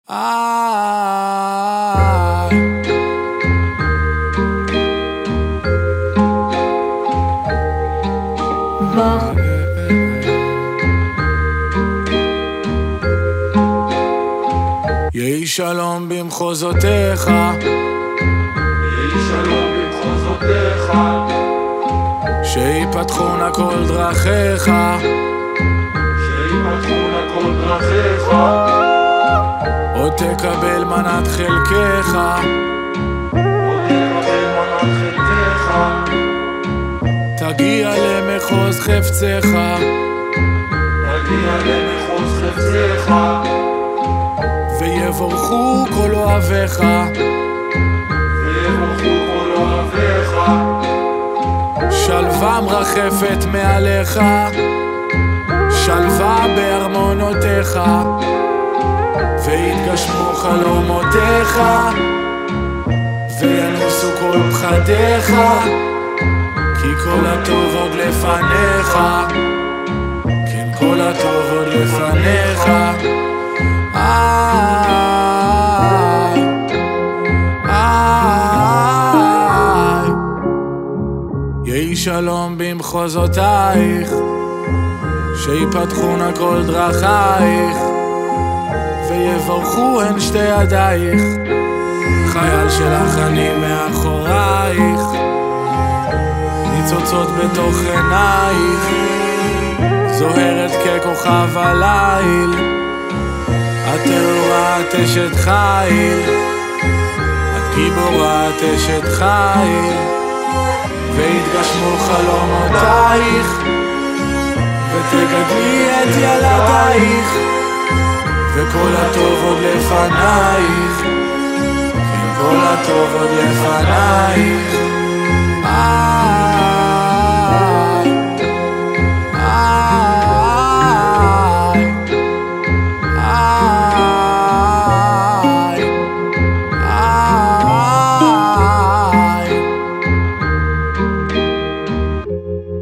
יהי שלום במחוזותיך, יהי שלום במחוזותיך, שיפתחון כל דרכיך, שיפתחון כל דרכיך, עוד תקבל מנת חלקך, עוד תקבל מנת חלקך, תגיע למחוז חפצך, תגיע למחוז חפצך, ויבורכו כל אוהביך, ויבורכו כל אוהביך, שלווה מרחפת מעליך, שלווה בארמונותיך, ויתגשמו חלומותיך, וינוסו כל פחדיך, כי כל הטוב עוד לפניך, כן כל הטוב עוד לפניך. יהי שלום במחוזותייך, שיפתחון כל דרכייך, ויבורכו הן שתי ידייך, חייל שלך אני מאחורייך, ניצוצות בתוך עינייך, זוהרת ככוכב הליל, את טהורה את אשת חיל, את גיבורה את אשת חיל, ויתגשמו חלומותייך, ותגדלי את ילדייך, וכל הטוב עוד לפנייך, כן כל הטוב עוד לפנייך.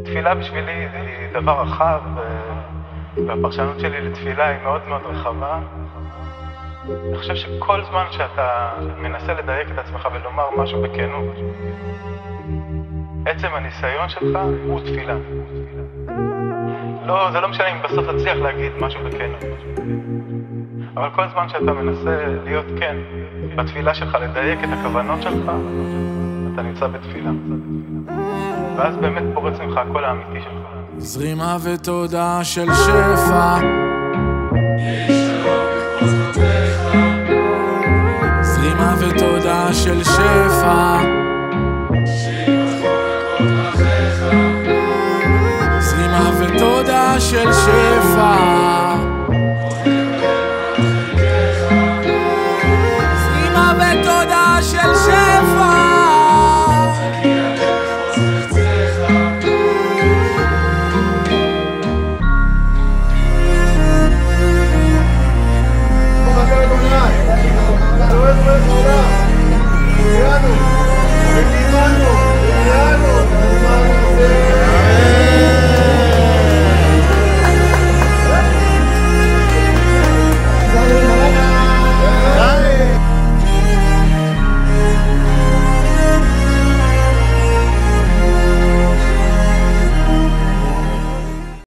תפילה בשבילי היא דבר רחב, והפרשנות שלי לתפילה היא מאוד מאוד רחבה. אני חושב שכל זמן שאתה מנסה לדייק את עצמך ולומר משהו בכנות, עצם הניסיון שלך הוא תפילה. לא, זה לא משנה אם בסוף תצליח להגיד משהו בכנות, אבל כל זמן שאתה מנסה להיות כן בתפילה שלך, לדייק את הכוונות שלך, אתה נמצא בתפילה, ואז באמת פורץ ממך הכל האמיתי שלך. זרימה ותודה של שפע,